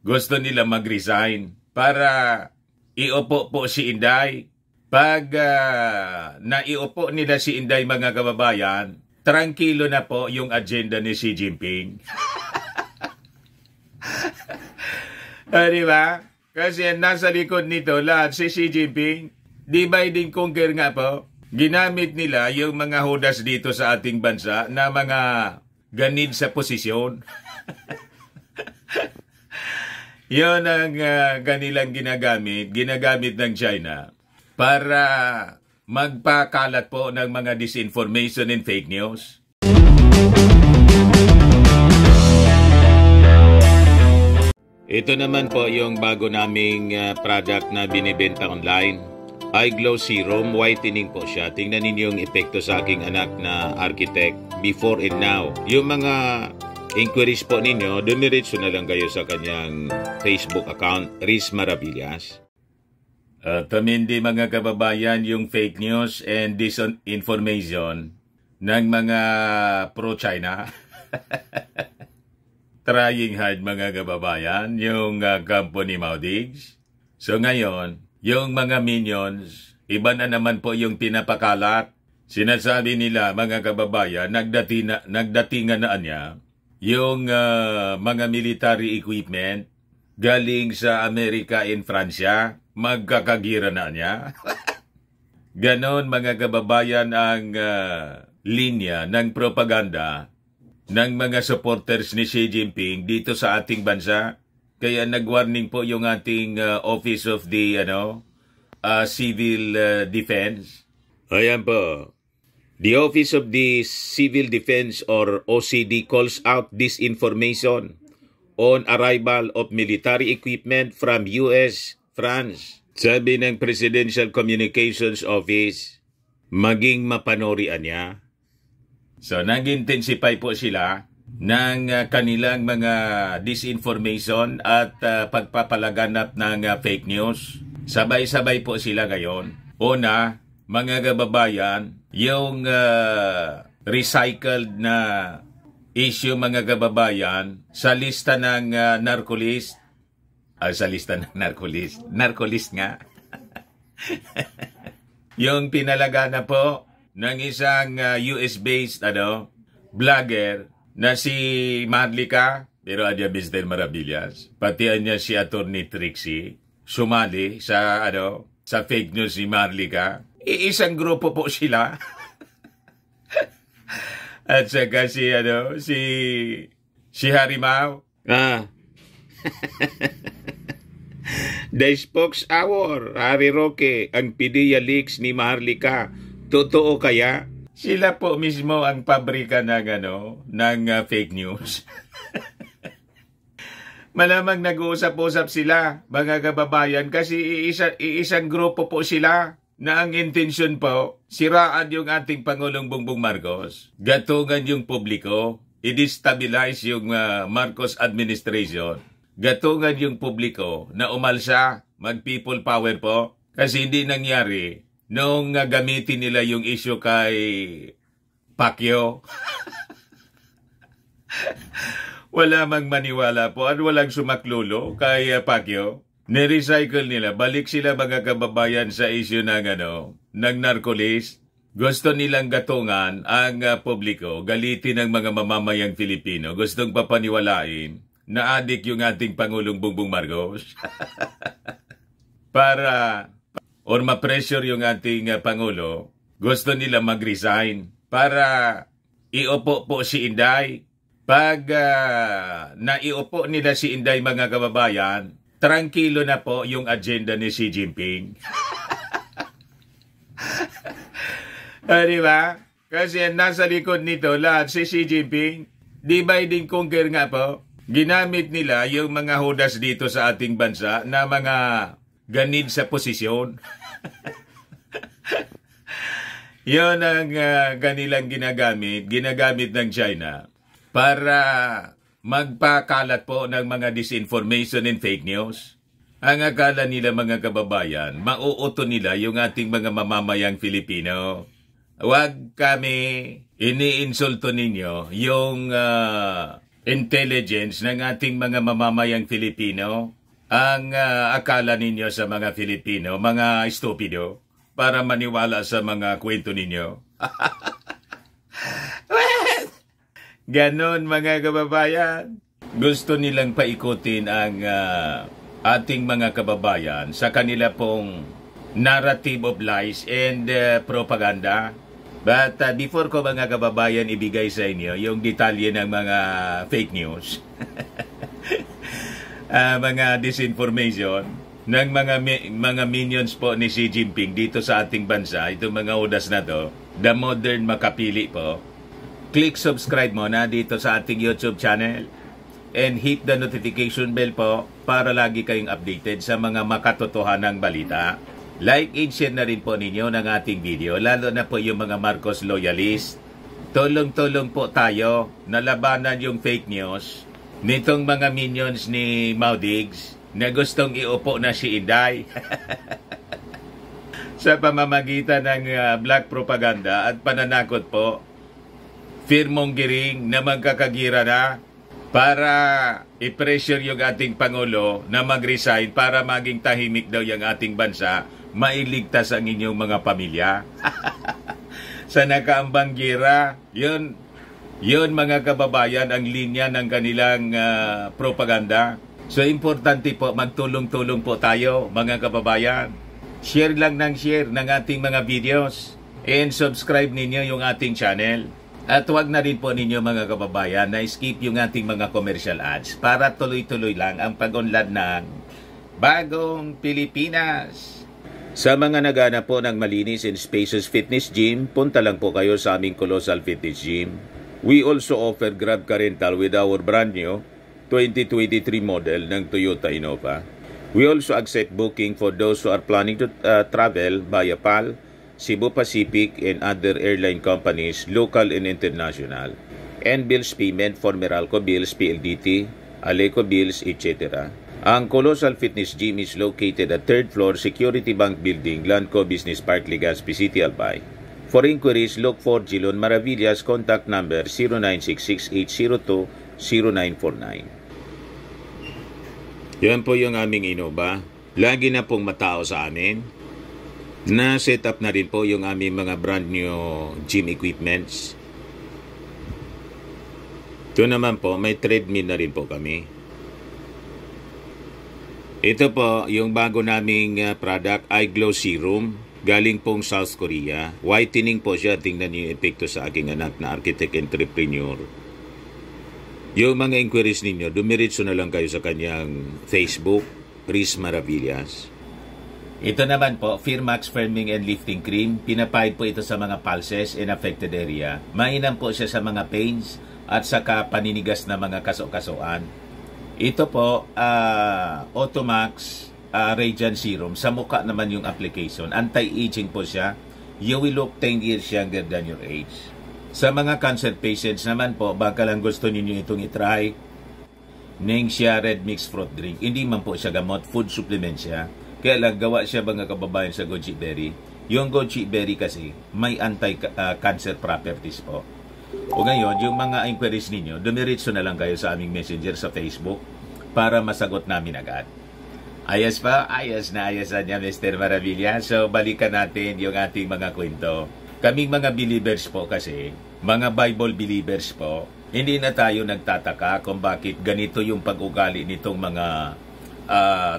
gusto nila mag-resign para iupo po si Inday. Pag naiupo nila si Inday, mga kababayan, tranquilo na po yung agenda ni Xi Jinping. Di ba? Kasi nasa likod nito lahat si Xi Jinping. Divide and conquer nga po. Ginamit nila yung mga hudas dito sa ating bansa na mga ganid sa posisyon. Yun ang kanilang ginagamit ng China para magpakalat po ng mga disinformation and fake news. Ito naman po yung bago naming product na binibenta online. iGlow Serum Whitening po siya. Tingnan ninyo yung epekto sa aking anak na architect before and now. Yung mga inquiries po ninyo, dumiretso na lang kayo sa kanyang Facebook account, Riz Maravillas. Tamindi mga kababayan, yung fake news and disinformation ng mga pro-China. Trying hard mga kababayan, yung kampo ni Maudigs. So ngayon, yung mga minions, iba na naman po yung pinapakalat. Sinasabi nila mga kababayan, nagdatingan na niya yung mga military equipment galing sa Amerika and Fransya, magkakagira na niya. Ganon mga kababayan ang linya ng propaganda ng mga supporters ni Xi Jinping dito sa ating bansa. Kaya nag-warning po yung ating Office of the Civil Defense. Ayan po. The Office of the Civil Defense or OCD calls out disinformation on arrival of military equipment from US, France. Sabi ng Presidential Communications Office, maging mapanorian niya. So, nag-intensify po sila ng kanilang mga disinformation at pagpapalaganap ng fake news. Sabay-sabay po sila ngayon. Una, mga kababayan, yung recycled na issue mga kababayan sa lista ng narcolist. Sa lista ng narcolist nga. Yung pinalagana po ng isang US-based vlogger na si Marlica, pero adya Mr. Maravillas, pati niya si Attorney Trixie, sumali sa fake news ni Marlica. Isang grupo po sila. At saka si Harimau. The Spokes Hour, Harry Roque, ang PDEA leaks ni Marlica. Totoo kaya? Sila po mismo ang pabrika ng fake news. Malamang nag-uusap-usap sila, mga kababayan, kasi isang grupo po sila na ang intensyon po, siraan yung ating Pangulong Bongbong Marcos, gatungan yung publiko, i-destabilize yung Marcos administration, gatungan yung publiko na umalsa, mag-people power po, kasi hindi nangyari nung gamitin nila yung issue kay Pacquiao. Wala mang maniwala po at walang sumaklulo kay Pacquiao. Nirecycle nila, balik sila mga kababayan sa issue ng narcolist. Gusto nilang gatungan ang publiko, galitin ng mga mamamayang Filipino. Gustong papaniwalain na adik yung ating Pangulong Bongbong Marcos. Or ma-pressure yung ating Pangulo, gusto nila mag-resign para iupo po si Inday. Pag naiupo nila si Inday mga kababayan, tranquilo na po yung agenda ni Xi Jinping. Di ba? Kasi nasa likod nito lahat si Xi Jinping. Divide and conquer nga po. Ginamit nila yung mga hudas dito sa ating bansa na mga ganid sa posisyon. Yun ang kanilang ginagamit ng China para magpakalat po ng mga disinformation and fake news. Ang akala nila mga kababayan, mauuto nila yung ating mga mamamayang Filipino. Huwag kami iniinsulto ninyo yung intelligence ng ating mga mamamayang Filipino ang akala ninyo sa mga Filipino, mga estupido, para maniwala sa mga kwento ninyo? Ganon mga kababayan. Gusto nilang paikutin ang ating mga kababayan sa kanila pong narrative of lies and propaganda. But before ko mga kababayan ibigay sa inyo yung detalye ng mga fake news, mga disinformation ng mga minions po ni Xi Jinping dito sa ating bansa, itong mga udas na to, the modern makapili po, click subscribe mo na dito sa ating YouTube channel and hit the notification bell po para lagi kayong updated sa mga makatotohanang balita. Like and share na rin po ninyo ng ating video, lalo na po yung mga Marcos loyalist. Tulong-tulong po tayo na labanan yung fake news nitong mga minions ni Maudigs na gustong iupo na si Inday sa pamamagitan ng black propaganda at pananakot po, fear-mongering na magkakagira na para i-pressure yung ating Pangulo na mag-resign para maging tahimik daw yung ating bansa, mailigtas ang inyong mga pamilya. Sa nakaambang gira, yun mga kababayan ang linya ng kanilang propaganda. So importante po, magtulong-tulong po tayo mga kababayan. Share lang ng share ng ating mga videos and subscribe ninyo yung ating channel. At huwag na rin po ninyo mga kababayan na skip yung ating mga commercial ads para tuloy-tuloy lang ang pag-unlad ng Bagong Pilipinas. Sa mga naghahanap po ng malinis and spacious fitness gym, punta lang po kayo sa aming Colossal Fitness Gym. We also offer Grab Car Rental with our brand new 2023 model ng Toyota Innova. We also accept booking for those who are planning to travel via PAL, Cebu Pacific, and other airline companies, local and international. And bills payment for Meralco Bills, PLDT, Aleco Bills, etc. Ang Colossal Fitness Gym is located at 3rd floor Security Bank Building, Landco Business Park, Legazpi City, Albay. For inquiries, look for Gilon Maravillas, contact number 0966-802-0949. Yan po yung aming Innova. Lagi na pong matao sa amin. Na-set up na rin po yung aming mga brand new gym equipments. Ito naman po, may treadmill na rin po kami. Ito po, yung bago naming product, Eye Glow Serum. Galing pong South Korea. Whitening po siya. Tingnan niyo yung epekto sa aking anak na architect entrepreneur. Yung mga inquiries ninyo, dumiritso na lang kayo sa kanyang Facebook, Riz Maravillas. Ito naman po, Firmax Firming and Lifting Cream. Pinapahid po ito sa mga pulses in affected area. Mainam po siya sa mga pains at saka paninigas na mga kaso-kasuan. Ito po, Automax Radiant Serum. Sa mukha naman yung application. Anti-aging po siya. You will look 10 years younger than your age. Sa mga cancer patients naman po, baka lang gusto ninyo itong itry. Ningxia Red Mixed Fruit Drink. Hindi man po siya gamot, food supplement siya. Kaya lang gawa siya mga kababayan sa goji berry. Yung goji berry kasi may anti-cancer properties po. O ngayon, yung mga inquiries ninyo, dumiritso na lang kayo sa aming messenger sa Facebook para masagot namin agad. Ayos pa? Ayos na niya, Mr. Maravilla. So, balikan natin yung ating mga kwento. Kaming mga believers po kasi, mga Bible believers po, hindi na tayo nagtataka kung bakit ganito yung pag-ugali nitong mga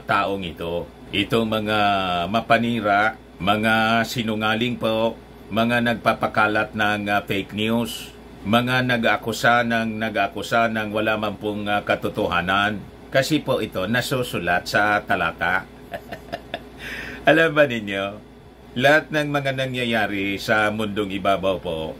taong ito. Itong mga mapanira, mga sinungaling po, mga nagpapakalat ng fake news, mga nag-aakusa ng wala man pong katotohanan. Kasi po ito nasusulat sa talata. Alam ba ninyo, lahat ng mga nangyayari sa mundong ibabaw po,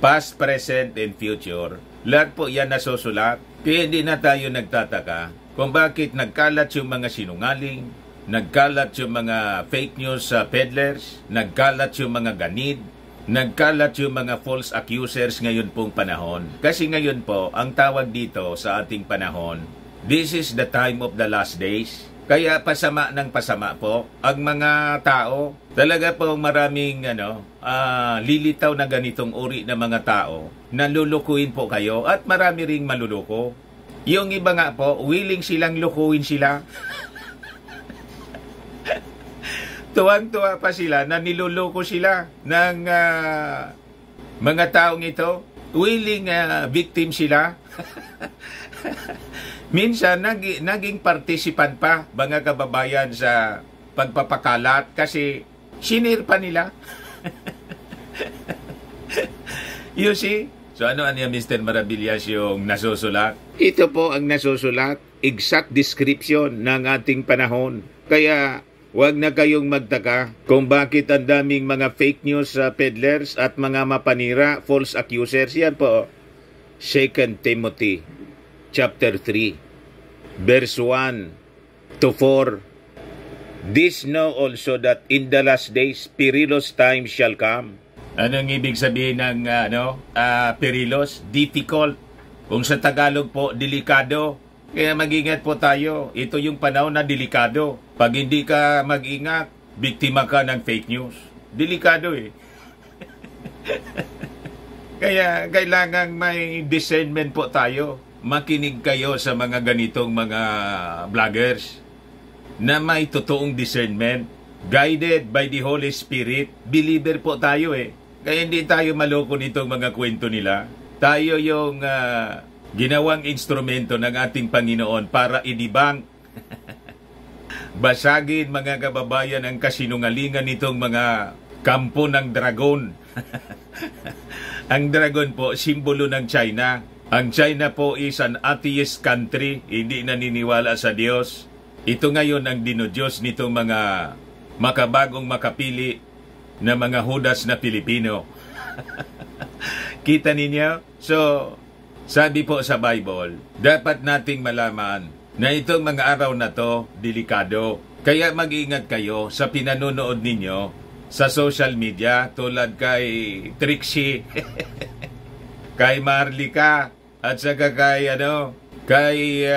past, present, and future, lahat po yan nasusulat. Kaya hindi na tayo nagtataka kung bakit nagkalat yung mga sinungaling, nagkalat yung mga fake news peddlers, nagkalat yung mga ganid, nagkalat yung mga false accusers ngayon pong panahon. Kasi ngayon po, ang tawag dito sa ating panahon, this is the time of the last days. Kaya pasama ng pasama po ang mga tao. Talaga po maraming lilitaw na ganitong uri ng mga tao na lulukuin po kayo at marami ring maluluko. Yung iba nga po, willing silang lukuin sila. Tuwang-tuwa pa sila na niluloko sila ng mga taong ito. Willing victim sila. Minsan, naging participant pa, mga kababayan, sa pagpapakalat kasi sinir pa nila. You see? So ano niya, Mr. Maravillas, yung nasusulat? Ito po ang nasusulat. Exact description ng ating panahon. Kaya, huwag na kayong magtaka kung bakit ang daming mga fake news peddlers at mga mapanira, false accusers. Yan po, 2 Timothy chapter 3, verse 1 to 4. This know also that in the last days perilous times shall come. Anong ibig sabihin ng perilous? Difficult. Kung sa Tagalog po, delikado. Kaya mag-ingat po tayo. Ito yung panahon na delikado. Pag hindi ka mag-ingat, biktima ka ng fake news. Delikado eh. Kaya kailangan may discernment po tayo. Makinig kayo sa mga ganitong mga vloggers na may totoong discernment. Guided by the Holy Spirit. Believer po tayo eh. Kaya hindi tayo maloko nitong mga kwento nila. Tayo yung ginawang instrumento ng ating Panginoon para idibang, basagin mga kababayan ang kasinungalingan nitong mga kampo ng dragon. Ang dragon po, simbolo ng China. Ang China po is an atheist country, hindi naniniwala sa Diyos. Ito ngayon ang dinodiyos nitong mga makabagong makapili na mga hudas na Pilipino. Kita ninyo? So, sabi po sa Bible, dapat nating malaman na itong mga araw na to, delikado. Kaya mag-ingat kayo sa pinanonood ninyo sa social media tulad kay Trixie, kay Marlica, at saka kay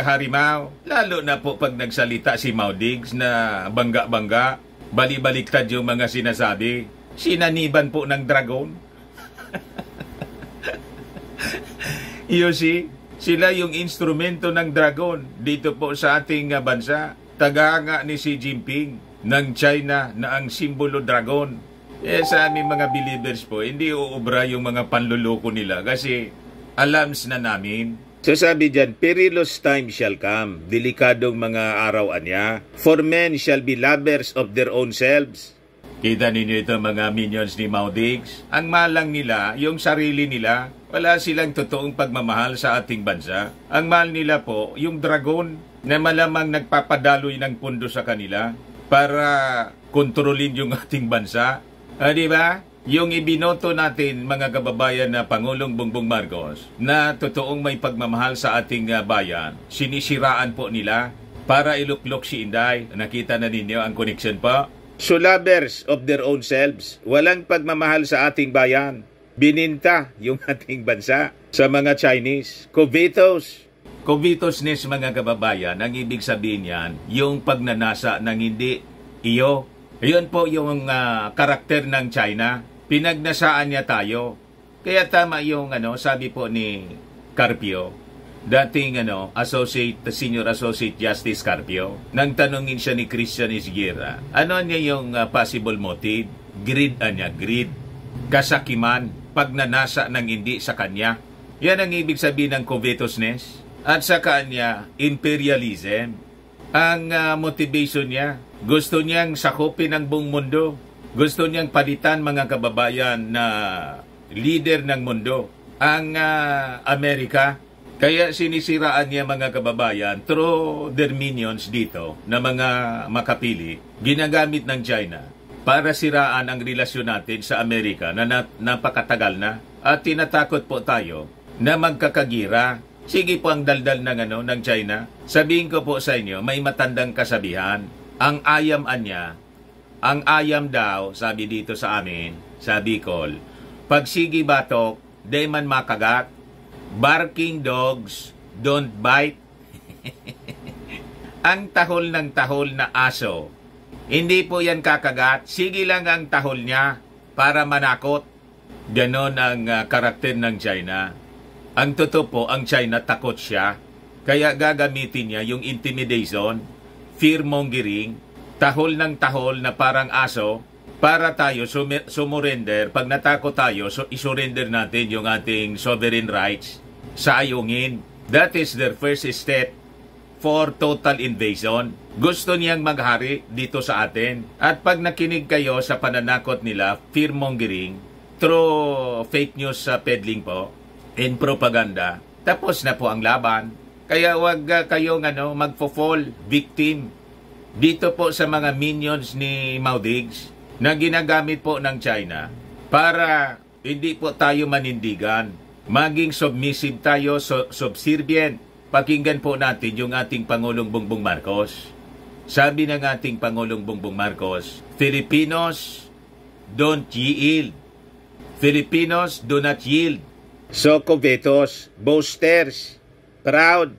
Harimau. Lalo na po pag nagsalita si Maudigs na bangga-bangga, bali-baliktad yung mga sinasabi. Sinaniban po ng dragon. You see? Sila yung instrumento ng dragon dito po sa ating bansa. Tagahanga ni Xi Jinping ng China na ang simbolo dragon. Sa aming mga believers po, hindi uubra yung mga panluloko nila kasi alams na namin. So sabi dyan, perilous time shall come, delikadong mga araw niya. For men shall be lovers of their own selves. Kita ninyo ito mga minions ni Maudigs. Ang malang nila, yung sarili nila, wala silang totoong pagmamahal sa ating bansa. Ang mahal nila po, yung dragon na malamang nagpapadaloy ng pundo sa kanila para kontrolin yung ating bansa. Di ba? Yung ibinoto natin, mga kababayan na Pangulong Bongbong Marcos, na totoong may pagmamahal sa ating bayan, sinisiraan po nila para iluklok si Inday. Nakita na ninyo ang connection po? So lovers of their own selves, walang pagmamahal sa ating bayan. Bininta yung ating bansa sa mga Chinese. Covetous. Covetousness, mga kababayan, ang ibig sabihin yan, yung pagnanasa ng hindi iyo. Yun po yung karakter ng China. Pinagnasaan niya tayo. Kaya tama yung sabi po ni Carpio, dating Senior Associate Justice Carpio, nang tanungin siya ni Christian Esguerra, ano niya yung possible motive? Greed niya, greed. Kasakiman, pagnanasa ng hindi sa kanya. Yan ang ibig sabihin ng covetousness. At sa kanya, imperialism. Ang motivation niya, gusto niyang sakupin ang buong mundo. Gusto niyang palitan, mga kababayan, na leader ng mundo, ang Amerika. Kaya sinisiraan niya, mga kababayan, through their minions dito, na mga makapili, ginagamit ng China para siraan ang relasyon natin sa Amerika na napakatagal na. At tinatakot po tayo na magkakagira. Sige po ang daldal ng China. Sabihin ko po sa inyo, may matandang kasabihan. Ang ayam anya, ang ayam daw, sabi dito sa amin, sa Bicol, pag sige batok, di man makagat. Barking dogs don't bite. ang tahol ng tahol na aso, hindi po yan kakagat. Sige lang ang tahol niya para manakot. Ganon ang karakter ng China. Ang totoo po, ang China takot siya. Kaya gagamitin niya yung intimidation, fear-mongering, tahol ng tahol na parang aso para tayo sumurrender. Pag natakot tayo, isurrender natin yung ating sovereign rights sa ayungin. That is their first step for total invasion. Gusto niyang maghari dito sa atin. At pag nakinig kayo sa pananakot nila, fear-mongering, through fake news peddling po, and propaganda, tapos na po ang laban. Kaya wag kayong magfo-fall victim dito po sa mga minions ni Maudigs na ginagamit po ng China para hindi po tayo manindigan. Maging submissive tayo, subservient. Pakinggan po natin yung ating Pangulong Bongbong Marcos. Sabi ng ating Pangulong Bongbong Marcos, Filipinos don't yield. Filipinos do not yield. So covetous, boasters, proud.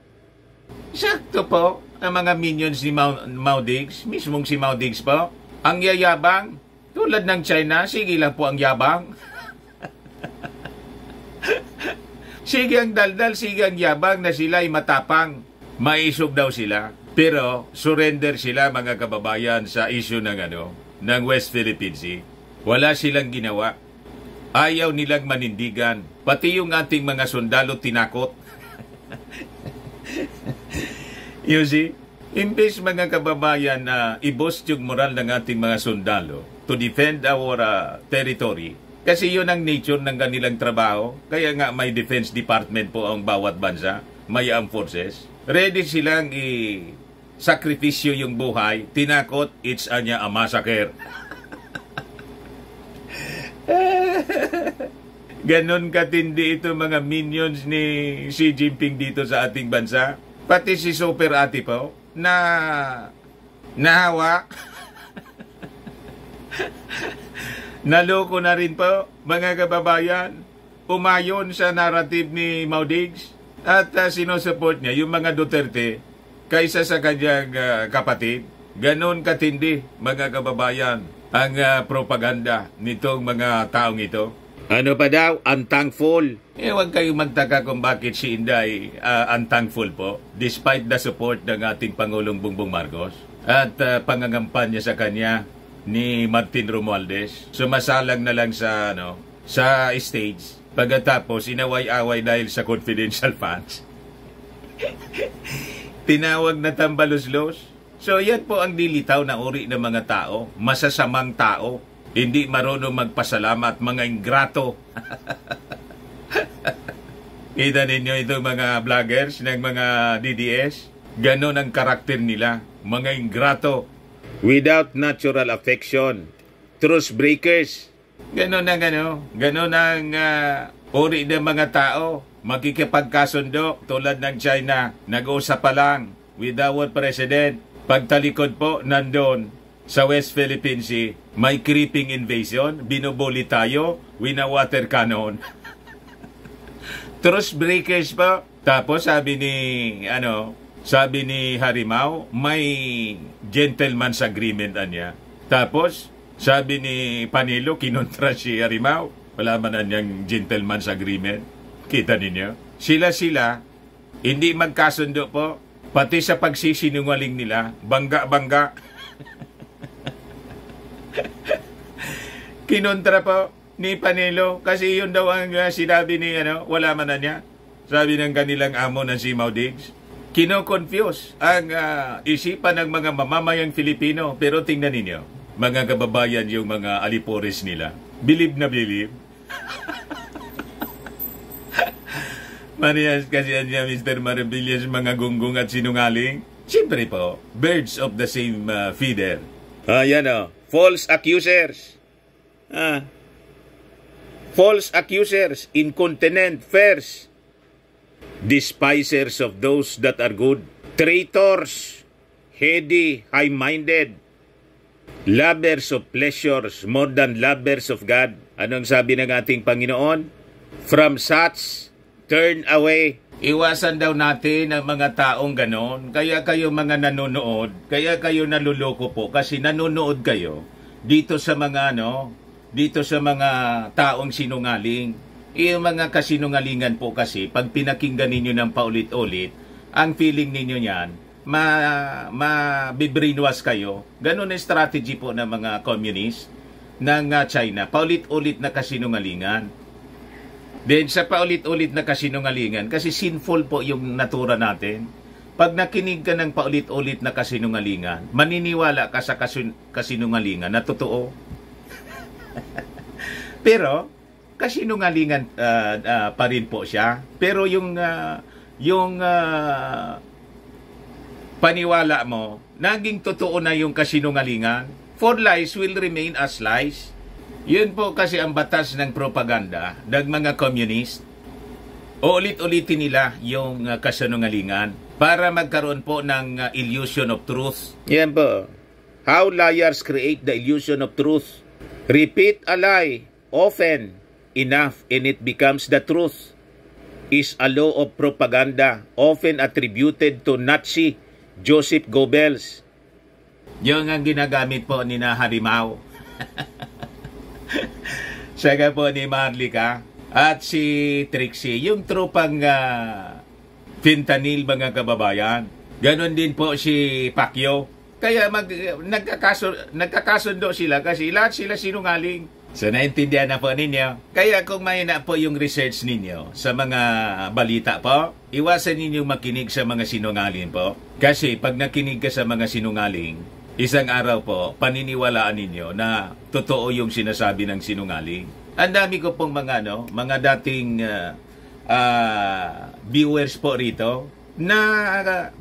Sakto po ang mga minions ni Maudigs, mismong si Maudigs po. Ang yayabang, tulad ng China, sige lang po ang yabang. Sige ang daldal, sige ang yabang na sila ay matapang. Maisog daw sila. Pero surrender sila mga kababayan sa issue ng West Philippine Sea. Wala silang ginawa. Ayaw nilang manindigan. Pati yung ating mga sundalo tinakot. You see? Imbes mga kababayan na i-boost yung moral ng ating mga sundalo to defend our territory. Kasi yun ang nature ng kanilang trabaho. Kaya nga may defense department po ang bawat bansa. May armed forces. Ready silang i-sakripisyo yung buhay. Tinakot, it's a massacre. Ganon katindi ito mga minions ni Xi Jinping dito sa ating bansa. Pati si Super Ate po na nahawa. Naloko na rin po mga kababayan. Umayon sa narrative ni Maudigs at sinusupport niya yung mga Duterte kaysa sa kanyang kapatid. Ganon katindi mga kababayan ang propaganda nitong mga taong ito. Ano pa daw? Unthankful. Huwag kayong magtaka kung bakit si Inday unthankful po despite the support ng ating Pangulong Bongbong Marcos at pangangampanya sa kanya ni Martin Romualdez. Sumasalang na lang sa sa stage pagkatapos inaway-away dahil sa confidential funds. Tinawag na tambaluslos. So yan po ang dilitaw na uri ng mga tao, masasamang tao. Hindi marunong magpasalamat, mga ingrato. Kita ninyo ito mga vloggers ng mga DDS. Ganon ang karakter nila, mga ingrato. Without natural affection. Truce breakers. Ganon ang ganon ang uri ng mga tao. Magkikipagkasundo tulad ng China. Nag-uusap pa lang with our president. Pagtalikod po, nandun sa West Philippine Sea, may creeping invasion, binubuli tayo, wina-water cannon. Truce breakers pa. Tapos sabi ni Harimau, may gentleman's agreement niya. Tapos sabi ni Panilo, kinontra si Harimau, wala man niyang gentleman's agreement. Kita ninyo? Sila, hindi magkasundo po, pati sa pagsisinungaling nila, bangga-bangga. Kinontra po ni Panelo kasi yun daw ang sinabi ni wala man na niya. Sabi ng kanilang amo na si Maudigs. Kino-confuse ang isipan ng mga mamamayang Filipino. Pero tingnan ninyo, mga kababayan yung mga alipores nila. Believe na believe. Mariyas kasi niya Mr. Maravillas mga gunggong at sinungaling. Siyempre po, birds of the same feather. Yan false accusers. False accusers, incontinent, fairs, despisers of those that are good, traitors, heady, high-minded, lovers of pleasures more than lovers of God. Anong sabi ng ating Panginoon? From such, turn away. Iwasan daw natin ang mga taong ganon. Kaya kayo mga nanonood, kaya kayo naluloko po kasi nanonood kayo dito sa mga dito sa mga taong sinungaling. Yung mga kasinungalingan po kasi pag pinakinggan ninyo ng paulit-ulit, ang feeling ninyo niyan, ma-brainwash kayo. Ganon ang strategy po ng mga communist ng China. Paulit-ulit na kasinungalingan. Then sa paulit-ulit na kasinungalingan, kasi sinful po yung natura natin. Pag nakinig ka ng paulit-ulit na kasinungalingan, maniniwala ka sa kasinungalingan na totoo. Pero, kasinungalingan pa rin po siya. Pero yung paniwala mo, naging totoo na yung kasinungalingan. For lies will remain as lies. Yun po kasi ang batas ng propaganda ng mga communist. Ulit-ulitin nila yung kasinungalingan para magkaroon po ng illusion of truth. Yan po. How liars create the illusion of truth. Repeat a lie often enough and it becomes the truth. Is a law of propaganda often attributed to Nazi Joseph Goebbels. Yung ang ginagamit po ni na Harimau. Saka po ni Marlica at si Trixie, yung tropang fentanyl mga kababayan. Ganon din po si Pacquiao. Kaya nagkakasundo sila kasi lahat sila sinungaling. So naintindihan na po ninyo. Kaya kung may na po yung research ninyo sa mga balita po, iwasan ninyong makinig sa mga sinungaling po. Kasi pag nakinig ka sa mga sinungaling, isang araw po, paniniwalaan ninyo na totoo yung sinasabi ng sinungaling. Ang dami ko pong mga dating viewers po rito na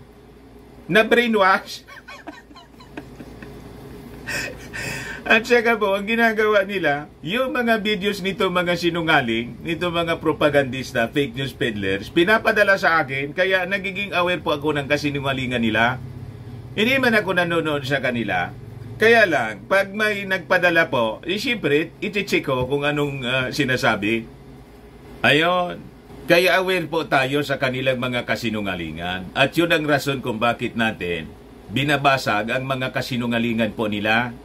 brainwash. At saka po, ang ginagawa nila, yung mga videos nito mga sinungaling, nito mga propagandista, fake news peddlers, pinapadala sa akin, kaya nagiging aware po ako ng kasinungalingan nila. Hindi man ako nanonood sa kanila. Kaya lang, pag may nagpadala po, siyempre, iti-check ko kung anong sinasabi. Ayon. Kaya aware po tayo sa kanilang mga kasinungalingan. At yun ang rason kung bakit natin binabasag ang mga kasinungalingan po nila.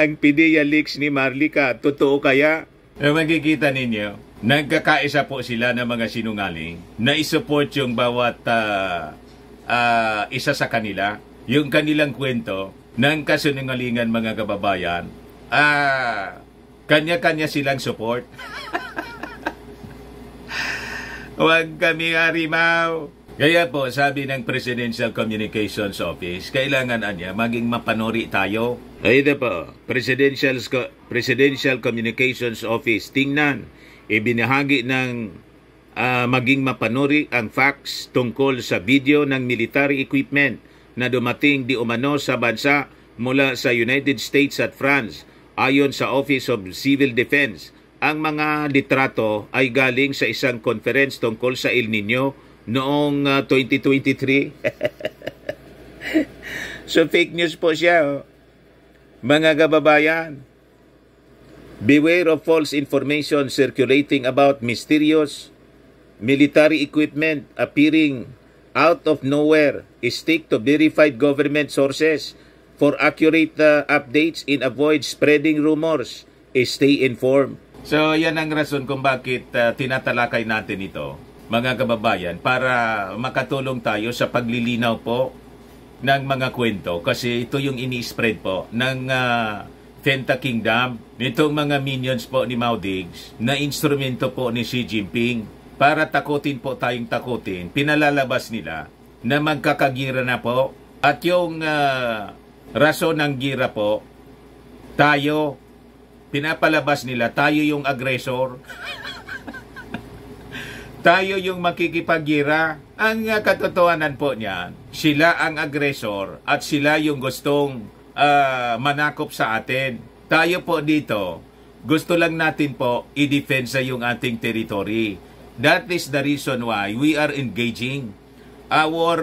Ang PDEA leaks ni Marlica, totoo kaya? Magkikita ninyo, nagkakaisa po sila ng mga sinungaling na isupport yung bawat isa sa kanila. Yung kanilang kwento ng kasinungalingan mga kababayan, kanya-kanya silang support. Huwag kami harimaw. Kaya po, sabi ng Presidential Communications Office, kailangan maging mapanuri tayo. Ito po, Presidential Communications Office, tingnan, ibinahagi ng maging mapanuri ang facts tungkol sa video ng military equipment na dumating di umano sa bansa mula sa United States at France. Ayon sa Office of Civil Defense, ang mga litrato ay galing sa isang conference tungkol sa El Nino noong 2023. So fake news po siya. Mga kababayan, beware of false information circulating about mysterious military equipment appearing out of nowhere. Stick to verified government sources for accurate updates and avoid spreading rumors. Stay informed. So yan ang rason kung bakit tinatalakay natin ito, mga kababayan, para makatulong tayo sa paglilinaw po ng mga kwento. Kasi ito yung ini-spread po ng Fenta Kingdom, nitong mga minions po ni Mao Diggs, na instrumento po ni Xi Jinping para takutin po tayong takutin. Pinalalabas nila na magkakagira na po at yung rason ng gira po, tayo, pinapalabas nila, tayo yung aggressor. Tayo yung makikipaggira. Ang katotohanan po niyan, sila ang aggressor at sila yung gustong manakop sa atin. Tayo po dito, gusto lang natin po i-defensa yung ating territory. That is the reason why we are engaging our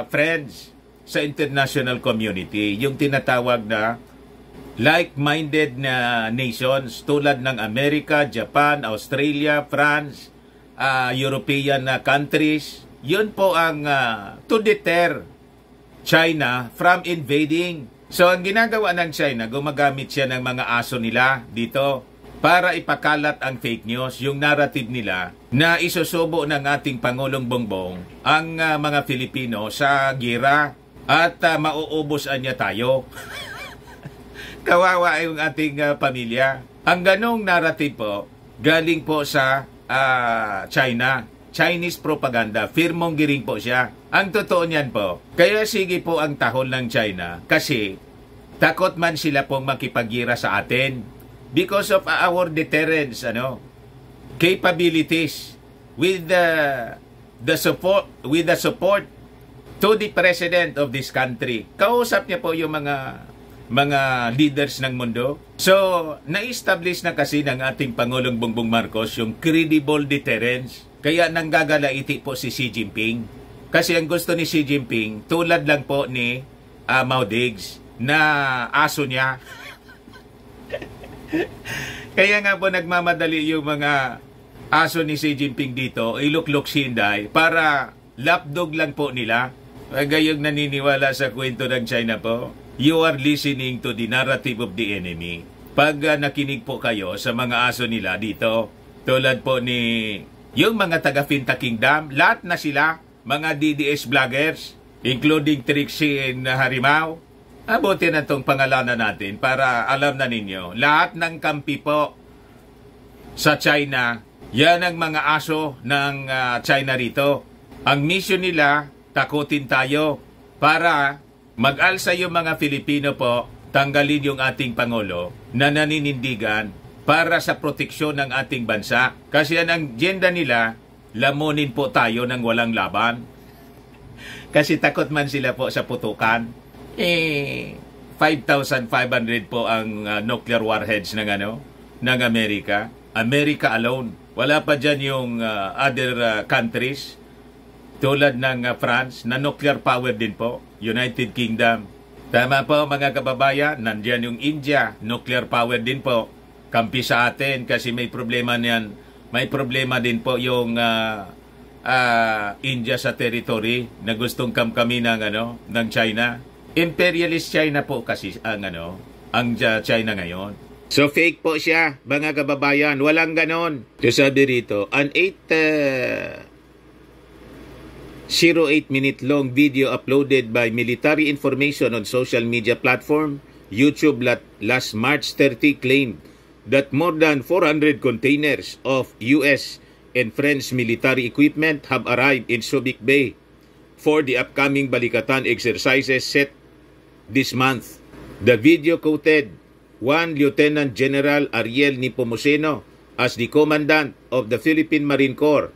friends sa international community, yung tinatawag na like-minded na nations tulad ng Amerika, Japan, Australia, France, European countries. Yun po ang to deter China from invading. So ang ginagawa ng China, gumagamit siya ng mga aso nila dito para ipakalat ang fake news, yung narrative nila na isusubo ng ating Pangulong Bongbong ang mga Filipino sa gira at mauubusan niya tayo. Kawawa yung ating pamilya. Ang ganong narrative po, galing po sa China. Chinese propaganda. Firmong-giring po siya. Ang totoo niyan po, kaya sige po ang tahol ng China kasi takot man sila pong makipagira sa atin because of our deterrence, capabilities with the support to the president of this country. Kausap niya po yung mga leaders ng mundo. So, na-establish na kasi ng ating Pangulong Bongbong Marcos yung credible deterrence. Kaya nanggagalaiti po si Xi Jinping. Kasi ang gusto ni Xi Jinping, tulad lang po ni Mao Diggs, na aso niya. Kaya nga po nagmamadali yung mga aso ni Xi Jinping dito, iluklok sinday, para lapdog lang po nila. Gayong naniniwala sa kwento ng China po. You are listening to the narrative of the enemy. Pag nakinig po kayo sa mga aso nila dito, tulad po ni yung mga taga Finta Kingdom, lahat na sila, mga DDS vloggers, including Trixie and Harimau, abutin na itong pangalanan natin para alam na ninyo, lahat ng kampi po sa China, yan ang mga aso ng China rito. Ang mission nila, takutin tayo para mag-alsa yung mga Filipino po, tanggalin yung ating Pangulo na naninindigan para sa proteksyon ng ating bansa. Kasi ang agenda nila, lamunin po tayo ng walang laban. Kasi takot man sila po sa putukan. 5,500 po ang nuclear warheads ng Amerika. America alone. Wala pa dyan yung other countries tulad ng France na nuclear power din po. United Kingdom. Tama po mga kababayan, nandyan yung India, nuclear power din po. Kampi sa atin kasi may problema niyan. May problema din po yung India sa territory na gustong kamkami ng China. Imperialist China po kasi ang China ngayon. So fake po siya, mga kababayan. Walang ganon. So sabi rito, an 08-minute long video uploaded by Military Information on social media platform YouTube last March 30 claimed that more than 400 containers of US and French military equipment have arrived in Subic Bay for the upcoming Balikatan exercises set this month. The video quoted one Lieutenant General Ariel Nepomuceno as the commandant of the Philippine Marine Corps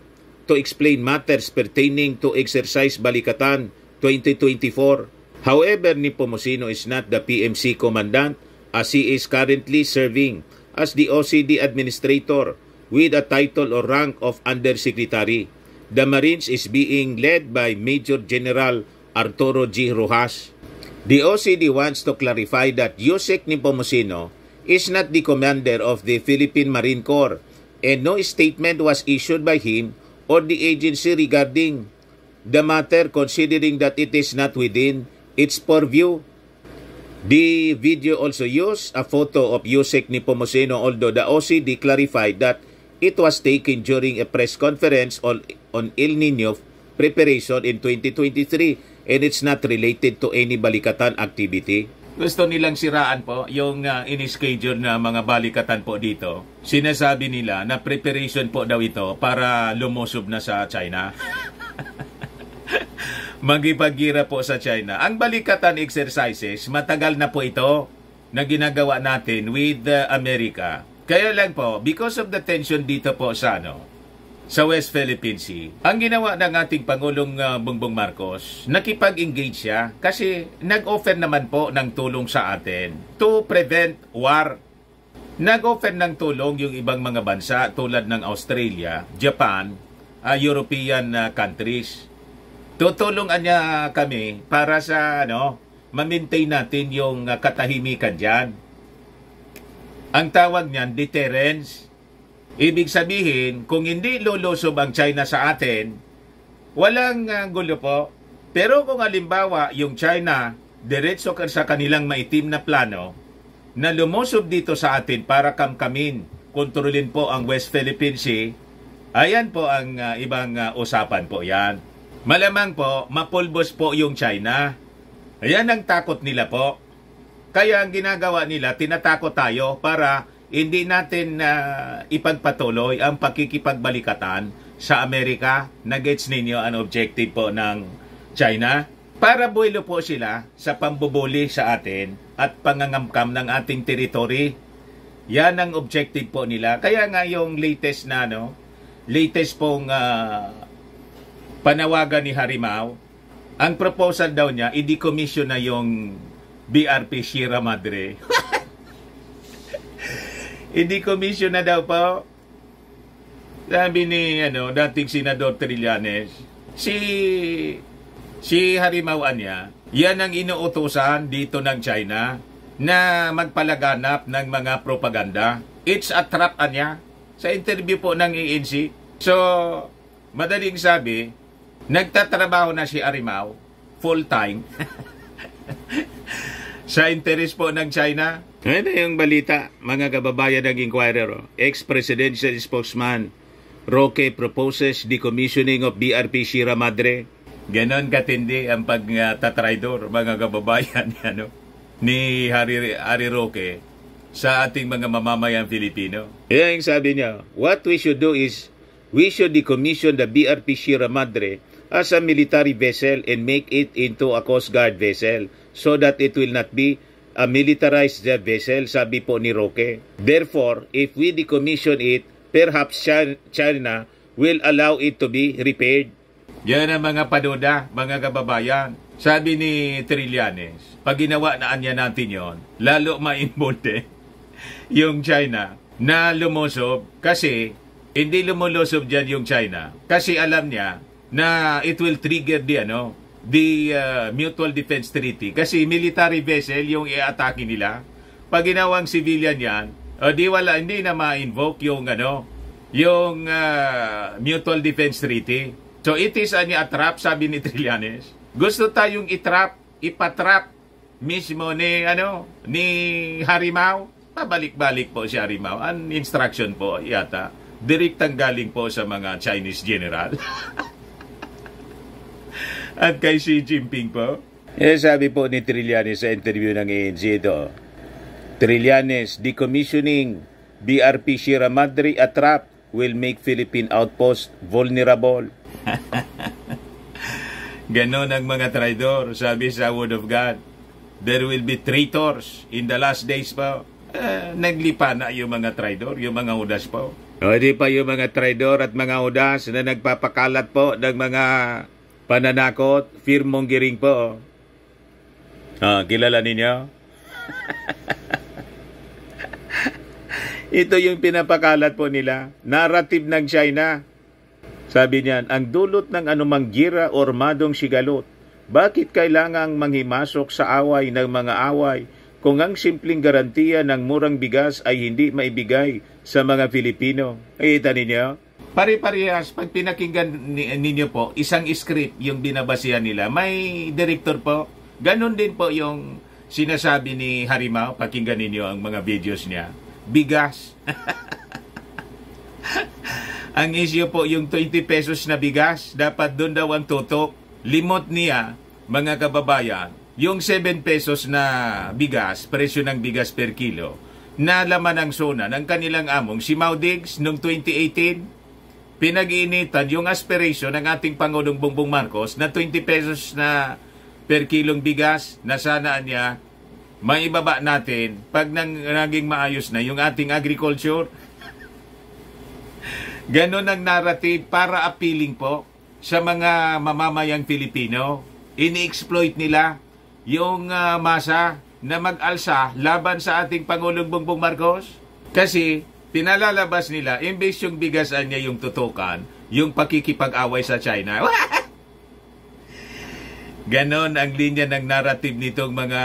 to explain matters pertaining to Exercise Balikatan 2024. However, Nepomuceno is not the PMC commandant as he is currently serving as the OCD administrator with a title or rank of Undersecretary. The Marines is being led by Major General Arturo G. Rojas. The OCD wants to clarify that Yusek Nepomuceno is not the commander of the Philippine Marine Corps and no statement was issued by him or the agency regarding the matter, considering that it is not within its purview. The video also used a photo of Yusek Nepomuceno, although the OCD clarified that it was taken during a press conference on El Nino preparation in 2023 and it's not related to any balikatan activity. Gusto nilang siraan po yung in-schedule na mga balikatan po dito. Sinasabi nila na preparation po daw ito para lumusob na sa China. Magipagira po sa China. Ang balikatan exercises, matagal na po ito na ginagawa natin with America. Kaya lang po, because of the tension dito po sa West Philippine Sea, ang ginawa ng ating Pangulong Bongbong Marcos, nakipag-engage siya kasi nag-offer naman po ng tulong sa atin to prevent war. Nag-offer ng tulong yung ibang mga bansa tulad ng Australia, Japan, European countries. Tutulungan niya kami para sa ma-maintain natin yung katahimikan dyan. Ang tawag niyan, deterrence. Ibig sabihin, kung hindi lulusob ang China sa atin, walang gulo po. Pero kung halimbawa, yung China, diretso sa kanilang maitim na plano, na lumusob dito sa atin para kamkamin, kontrolin po ang West Philippine Sea, ayan po ang ibang usapan po yan. Malamang po, mapulbos po yung China. Ayan ang takot nila po. Kaya ang ginagawa nila, tinatakot tayo para hindi natin ipagpatuloy ang pakikipagbalikatan sa Amerika. Na-gets ninyo ang objective po ng China? Para buwelo po sila sa pambubuli sa atin at pangangamkam ng ating teritoryo. Yan ang objective po nila. Kaya nga yung latest pong panawagan ni Harimau, ang proposal daw niya, i-decommission na yung BRP Sierra Madre. I-decommission na daw po. Sabi ni dating Senador Trillanes, si Harimau niya, yan ang inuutosan dito ng China na magpalaganap ng mga propaganda. It's a trap niya sa interview po ng ANC. So, madaling sabi, nagtatrabaho na si Harimau full-time sa interes po ng China. Ito yung balita, mga kababayan ng Inquirer. Ex-presidential spokesman Roque proposes decommissioning of BRP Sierra Madre. Ganon katindi ang pagtatraidor, mga kababayan ni Harry Roque sa ating mga mamamayang Filipino. Kaya yung sabi niya, what we should do is, we should decommission the BRP Sierra Madre as a military vessel and make it into a Coast Guard vessel so that it will not be a militarized vessel, sabi po ni Roque. Therefore, if we decommission it, perhaps China will allow it to be repaired. Yan ang mga paduda, mga kababayan. Sabi ni Trillanes, pag ginawa na anya natin yon, lalo ma-involve yung China na lumusob kasi hindi lumulusob dyan yung China. Kasi alam niya na it will trigger the Mutual Defense Treaty. Kasi military vessel yung i-atake nila. Pag ginawang civilian yan, hindi na ma-invoke yung Mutual Defense Treaty. So it is a trap, sabi ni Trillanes. Gusto tayong ipatrap mismo ni Harimau. Pabalik-balik po si Harimau. Ang instruction po yata, direktang galing po sa mga Chinese general. At kay Xi Jinping po. Sabi po ni Trillanes sa interview ng ANC ito, Trillanes, decommissioning BRP Sierra Madre a trap will make Philippine outpost vulnerable. Ganon ang mga traidor, sabi sa Word of God. There will be traitors in the last days po. Naglipa na yung mga traidor, yung mga udas po. O di pa yung mga traidor at mga udas na nagpapakalat po ng mga pananakot, fear-mongering po. Kilala ninyo? Ito yung pinapakalat po nila. Narrative ng China. Sabi niyan, ang dulot ng anumang gira o armadong sigalot. Bakit kailangang manghimasok sa away ng mga away kung ang simpleng garantiya ng murang bigas ay hindi maibigay sa mga Filipino? Kita ninyo? Pare-parehas, pag pinakinggan ninyo po, isang script yung binabasihan nila. May director po. Ganon din po yung sinasabi ni Harimau. Pakinggan ninyo ang mga videos niya. Bigas. Ang issue po yung 20 pesos na bigas. Dapat doon daw ang tutok. Limot niya, mga kababayan, yung 7 pesos na bigas, presyo ng bigas per kilo, na laman ng sona ng kanilang among si Mau Diggs noong 2018. Pinag-iinitan yung aspiration ng ating Pangulong Bongbong Marcos na 20 pesos na per kilong bigas na sana niya maibaba natin pag naging maayos na yung ating agriculture. Ganon ang narrative para appealing po sa mga mamamayang Filipino. Ini-exploit nila yung masa na mag-alsa laban sa ating Pangulong Bongbong Marcos. Kasi pinalalabas nila, imbes yung bigasan niya yung tutukan, yung pakikipag-away sa China. Ganon ang linya ng narrative nitong mga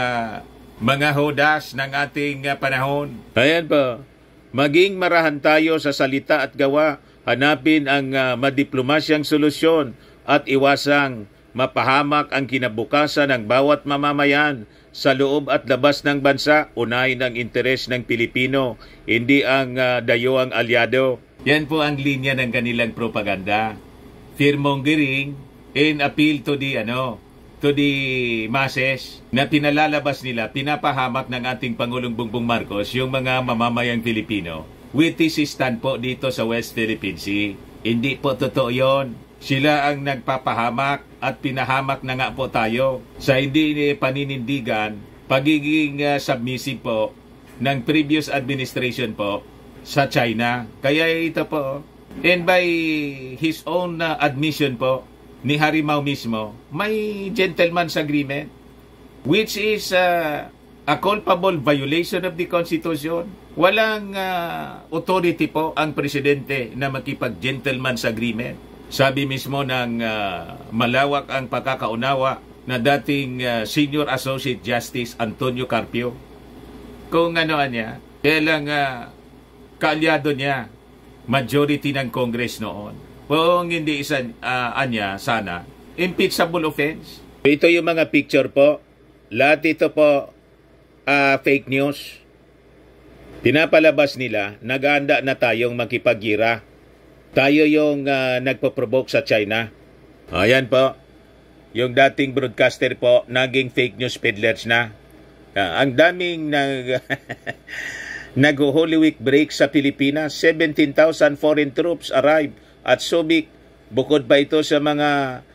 mga hodas ng ating panahon. Ayan po. Maging marahan tayo sa salita at gawa. Hanapin ang madiplomasyang solusyon at iwasang mapahamak ang kinabukasan ng bawat mamamayan sa loob at labas ng bansa. Unahin ang interes ng Pilipino, hindi ang dayuhang alyado. Yan po ang linya ng kanilang propaganda. Fearmongering and appeal to the masses na pinalalabas nila, pinapahamak ng ating Pangulong Bongbong Marcos yung mga mamamayang Pilipino. Witticistan po dito sa West Philippine Sea. Hindi po totoo yun. Sila ang nagpapahamak at pinahamak na nga po tayo sa hindi paninindigan, pagiging submissive po ng previous administration po sa China. Kaya ito po, and by his own admission po, ni Harimau mismo, may gentleman's agreement which is a culpable violation of the Constitution. Walang authority po ang presidente na makipag-gentleman's agreement. Sabi mismo ng malawak ang pagkakaunawa na dating Senior Associate Justice Antonio Carpio. Kung niya, kailang kaalyado niya, majority ng Congress noon. Kung hindi anya, sana, impeachable offense. Ito yung mga picture po. Lahat ito po, fake news. Pinapalabas nila, nag-aanda na tayong makipaggira. Tayo yung nagpo-provoke sa China. Ayan po. Yung dating broadcaster po, naging fake news peddlers na. Ang daming nag-Holy Week break sa Pilipinas. 17,000 foreign troops arrived at Subic. Bukod pa ito sa mga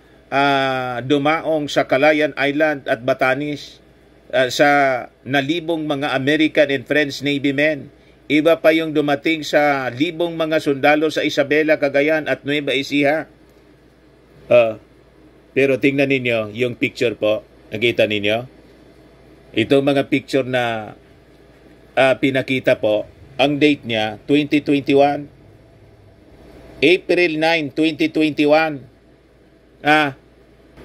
dumaong sa Calayan Island at Batanes, sa nalibong mga American and French Navy men. Iba pa yung dumating sa libong mga sundalo sa Isabela, Cagayan at Nueva Ecija. Pero tingnan ninyo yung picture po. Nakita ninyo? Ito mga picture na pinakita po. Ang date niya, 2021. April 9, 2021.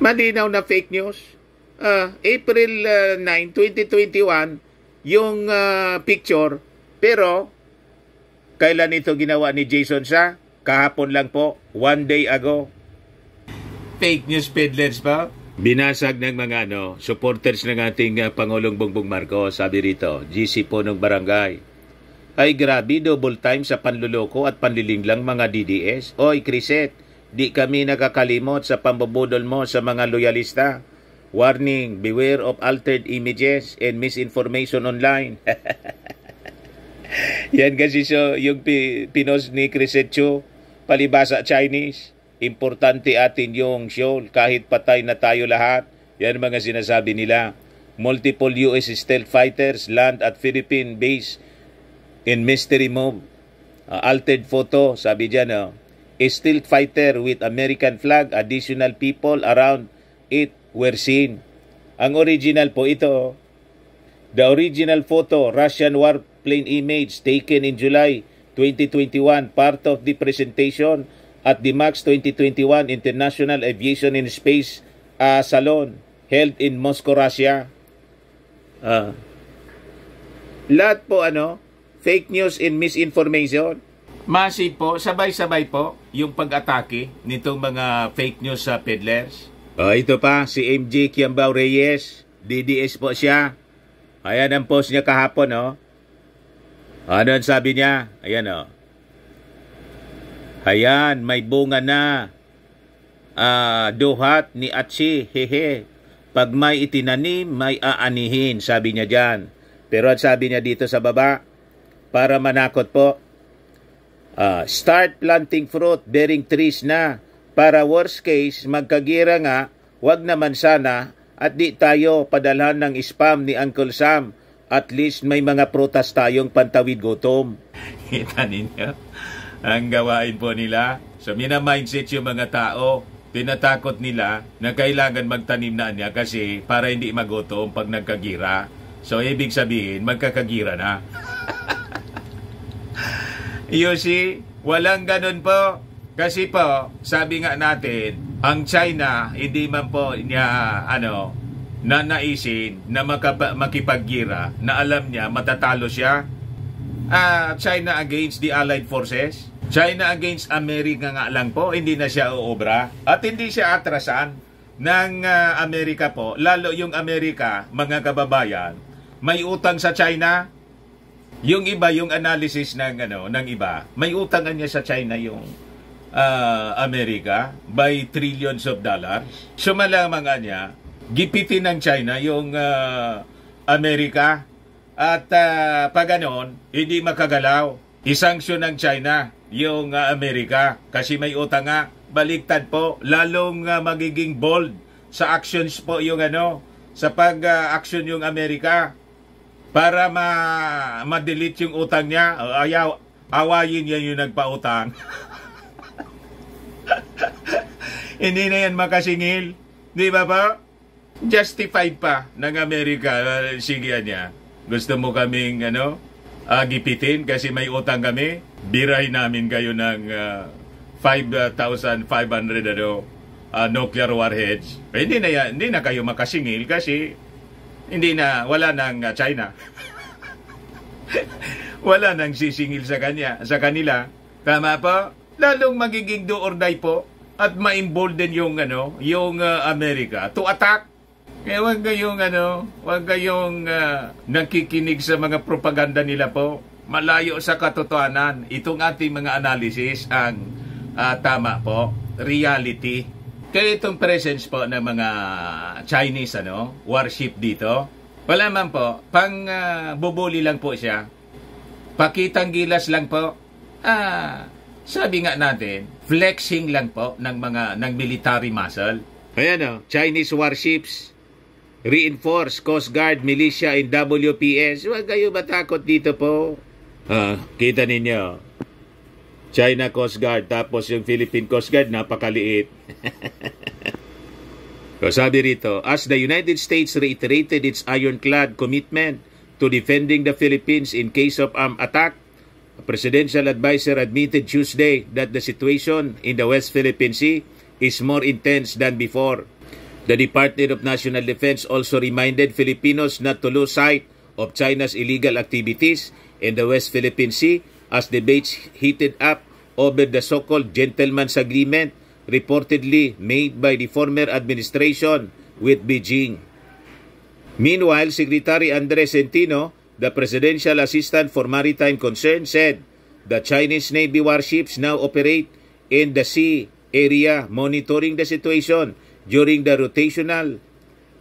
Malinaw na fake news. April 9, 2021, yung picture. Pero, kailan ito ginawa ni Jason Sa? Kahapon lang po, 1 day ago. Fake news peddlers pa? Binasag ng mga supporters ng ating Pangulong Bongbong Marcos. Sabi rito, GC po ng barangay. Ay grabe, double time sa panluloko at panlilinglang mga DDS. Oy, Criset, di kami nakakalimot sa pambubudol mo sa mga loyalista. Warning, beware of altered images and misinformation online. Yan kasi yung pinos ni Criset Chu, palibasa Chinese. Importante atin yung show kahit patay na tayo lahat. Yan mga sinasabi nila. Multiple US stealth fighters land at Philippine base in mystery move. Altered photo, sabi dyan, a stealth fighter with American flag, additional people around it were seen. Ang original po ito, the original photo, Russian warplane image taken in July 2021, part of the presentation at the MAX 2021 International Aviation and Space Salon held in Moscow, Russia. Lahat po fake news and misinformation. Massive po, sabay-sabay po yung pag-atake nitong mga fake news sa peddlers. Ito pa, si MJ Kiambao Reyes, DDS po siya. Ayan ang post niya kahapon, Ano ang sabi niya? Ayan, Ayan, may bunga na. Duhat ni Atsi, hehe. Pag may itinanim, may aanihin, sabi niya dyan. Pero at sabi niya dito sa baba, para manakot po, start planting fruit, bearing trees na. Para worst case, magkagira nga, wag naman sana, at di tayo padalhan ng spam ni Uncle Sam. At least may mga prutas tayong pantawid gutom. Kita ninyo? Ang gawain po nila. So, mina-mindset yung mga tao. Tinatakot nila na kailangan magtanim na niya kasi para hindi magutom pag nagkagira. So, ibig sabihin, magkakagira na. You see, walang ganun po. Kasi po, sabi nga natin, ang China, hindi man po niya, na naisin na makipaggira na alam niya matatalo siya? China against the Allied Forces? China against America nga lang po, hindi na siya uobra. At hindi siya atrasan ng Amerika po. Lalo yung Amerika, mga kababayan, may utang sa China. Yung iba, yung analysis ng iba, may utangan niya sa China yung Amerika by trillions of dollars. So malamang niya, gipitin ng China yung Amerika at pag ganon, hindi makagalaw. Isanksyon ng China yung Amerika kasi may utang nga. Baliktad po, lalong magiging bold sa actions po yung sa pag-action yung Amerika para ma-delete yung utang niya. Awayin niya yung nagpautang. Hindi na yan makasingil. Di ba pa? Justified pa ng Amerika. Sige niya. Gusto mo kaming gipitin kasi may utang kami? Birahin namin kayo ng 5,500 nuclear warheads. Hindi na kayo makasingil kasi wala nang China. Wala nang sisingil sa kanila. Tama po? Lalong magiging do or die po at ma-embolden yung Amerika to attack. Kaya wag kayong nakikinig sa mga propaganda nila po. Malayo sa katotohanan. Itong ating mga analysis ang tama po, reality. Kaya itong presence po ng mga Chinese warship dito, wala man po, pang bubuli lang po siya. Pakitang gilas lang po. Sabi nga natin, flexing lang po ng military muscle. Ayan Chinese warships, reinforce Coast Guard, militia, and WPS. Huwag kayo matakot dito po. Kita ninyo, China Coast Guard, tapos yung Philippine Coast Guard, napakaliit. So sabi rito, as the United States reiterated its ironclad commitment to defending the Philippines in case of armed attack, a presidential advisor admitted Tuesday that the situation in the West Philippine Sea is more intense than before. The Department of National Defense also reminded Filipinos not to lose sight of China's illegal activities in the West Philippine Sea as debates heated up over the so-called gentleman's agreement reportedly made by the former administration with Beijing. Meanwhile, Secretary Andres Centino, the Presidential Assistant for Maritime Concerns, said the Chinese Navy warships now operate in the sea area monitoring the situation during the rotational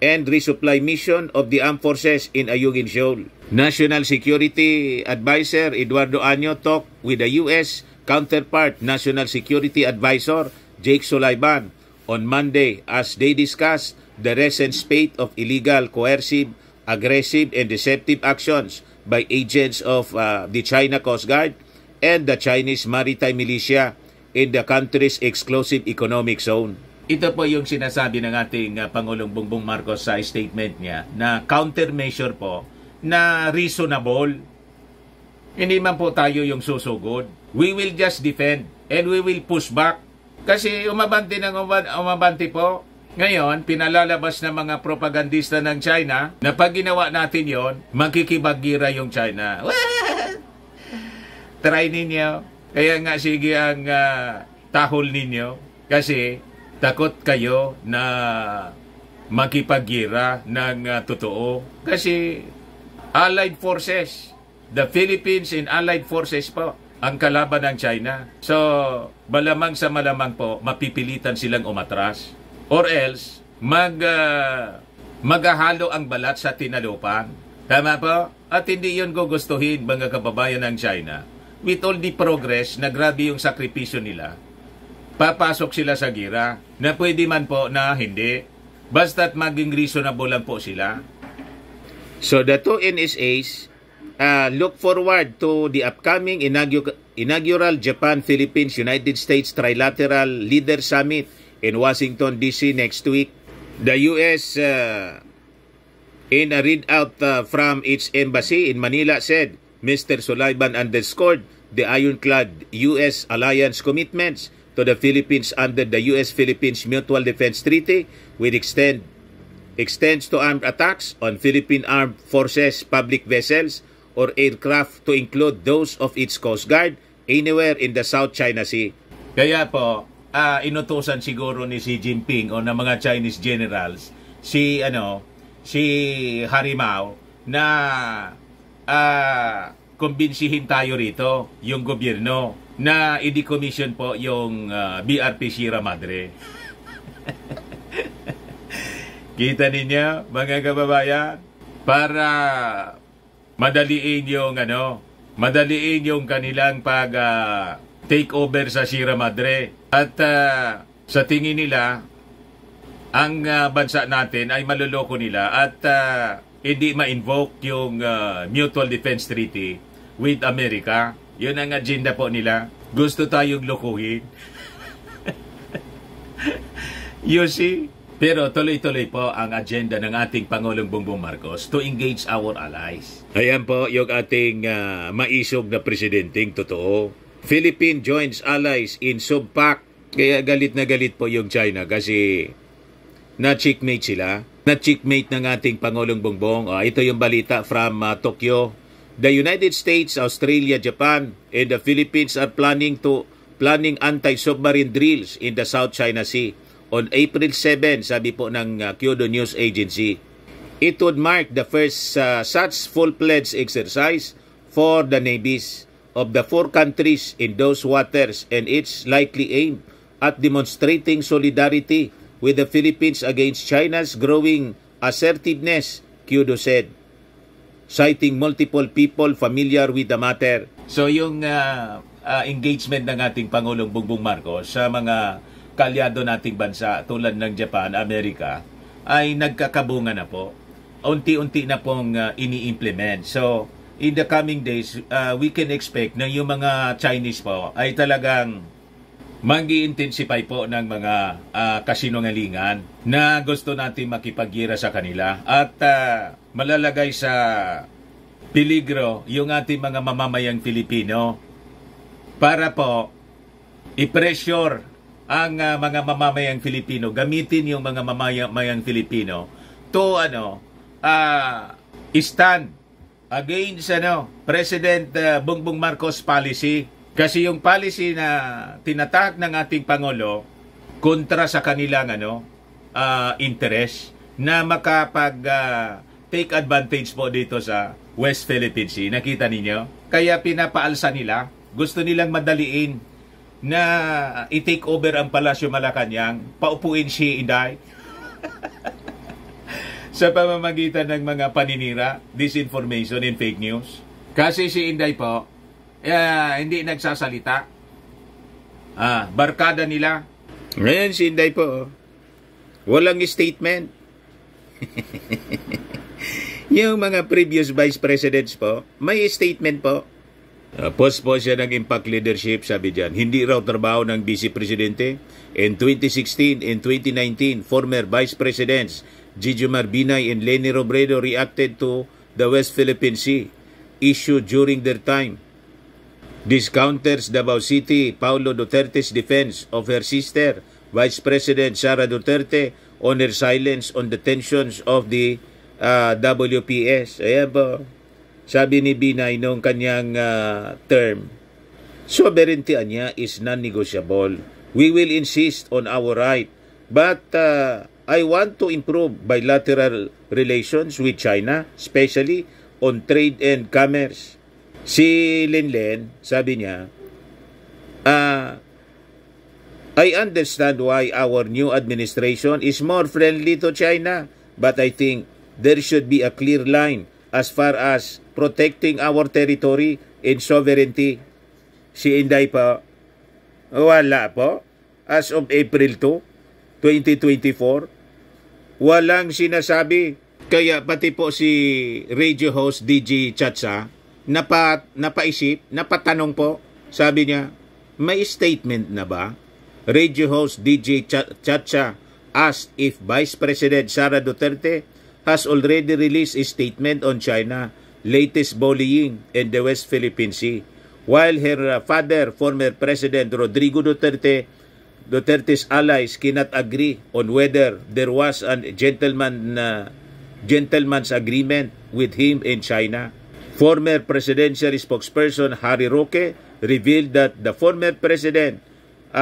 and resupply mission of the armed forces in Ayungin Shoal. National Security Advisor Eduardo Año talked with the U.S. counterpart, National Security Advisor Jake Sullivan, on Monday as they discussed the recent spate of illegal, coercive, aggressive, and deceptive actions by agents of the China Coast Guard and the Chinese Maritime Militia in the country's exclusive economic zone. Ito po yung sinasabi ng ating Pangulong Bongbong Marcos sa statement niya na countermeasure po na reasonable. Hindi man po tayo yung susugod. We will just defend and we will push back. Kasi umabante po. Ngayon, pinalalabas ng mga propagandista ng China na pag ginawa natin yon, makikibagira yung China. Try ninyo. Kaya nga sige ang tahol ninyo. Kasi takot kayo na makipagira ng totoo. Kasi Allied Forces, the Philippines and Allied Forces po, ang kalaban ng China. So, malamang sa malamang po, mapipilitan silang umatras. Or else, maghahalo ang balat sa tinalupan. Tama po? At hindi yun gugustuhin, mga kababayan ng China. With all the progress na grabe yung sakripisyo nila, papasok sila sa gira na pwede man po na hindi. Basta't maging reasonable lang po sila. So the two NSAs look forward to the upcoming inaugural Japan-Philippines-United States Trilateral Leader Summit in Washington, D.C. next week. The U.S. In a readout from its embassy in Manila said Mr. Sullivan underscored the ironclad U.S. alliance commitments to the Philippines under the U.S.-Philippines Mutual Defense Treaty, which extend extends to armed attacks on Philippine Armed Forces public vessels or aircraft to include those of its Coast Guard anywhere in the South China Sea. Kaya po, inutusan siguro ni Xi Jinping o ng mga Chinese generals si Harimao na kumbinsihin tayo rito yung gobyerno na i-decommission po yung BRP Sierra Madre. Kita ninyo, mga kababayan, para madaliin yung kanilang pag take over sa Sierra Madre. At sa tingin nila, ang bansa natin ay maluloko nila at hindi ma-invoke yung Mutual Defense Treaty with America. Yun ang agenda po nila. Gusto tayong lokohin. You see? Pero tuloy-tuloy po ang agenda ng ating Pangulong Bongbong Marcos to engage our allies. Ayan po yung ating maisog na presidenteng totoo. Philippines joins allies in subpact. Kaya galit na galit po yung China kasi na-checkmate sila. Na-checkmate ng ating Pangulong Bongbong. Ito yung balita from Tokyo. The United States, Australia, Japan, and the Philippines are planning anti-submarine drills in the South China Sea. On April 7, sabi po ng Kyodo News Agency, it would mark the first such full-fledged exercise for the navies of the four countries in those waters, and it's likely aimed at demonstrating solidarity with the Philippines against China's growing assertiveness, Kyodo said, citing multiple people familiar with the matter. So yung engagement ng ating Pangulong Bongbong Marcos sa mga kalyado nating bansa tulad ng Japan, Amerika ay nagkakabunga na po. Unti-unti na pong ini-implement. So in the coming days, we can expect na yung mga Chinese po ay talagang mag-i-intensify po ng mga kasinungalingan na gusto natin makipaggira sa kanila at malalagay sa peligro yung ating mga mamamayang Filipino para po i-pressure ang mga mamamayang Filipino, gamitin yung mga mamamayang Filipino to stand against President Bongbong Marcos policy. Kasi yung policy na tinatahak ng ating Pangulo kontra sa kanilang interest na makapag take advantage po dito sa West Philippine Sea. Nakita ninyo? Kaya pinapaalsa nila, gusto nilang madaliin na i-take over ang Palasyo Malacanang, paupuin si Inday sa pamamagitan ng mga paninira, disinformation and fake news. Kasi si Inday po, hindi nagsasalita. Barkada nila. Ngayon si Inday po, walang statement. Yung mga previous vice presidents po, may statement po. Post po siya ng impact leadership, sabi dyan. Hindi raw trabaho ng Vice Presidente. In 2016 and 2019, former Vice Presidents Jijomar Binay and Leni Robredo reacted to the West Philippine Sea issue during their time. This counters Davao City Paulo Duterte's defense of her sister, Vice President Sara Duterte, on her silence on the tensions of the WPS. Ayan po. Sabi ni Binay noong kanyang term, sovereignty niya is non-negotiable. We will insist on our right. But I want to improve bilateral relations with China, especially on trade and commerce. Si Lenlen, sabi niya, I understand why our new administration is more friendly to China, but I think there should be a clear line as far as protecting our territory and sovereignty. Si Inday po, wala po. As of April 2, 2024, walang sinasabi. Kaya pati po si radio host DJ Chatsa, napaisip, napatanong po, sabi niya, may statement na ba? Radio host DJ Chatsa asked if Vice President Sara Duterte has already released a statement on China latest bullying in the West Philippine Sea, while her father, former President Rodrigo Duterte, Duterte's allies cannot agree on whether there was a gentleman's agreement with him in China. Former presidential spokesperson Harry Roque revealed that the former president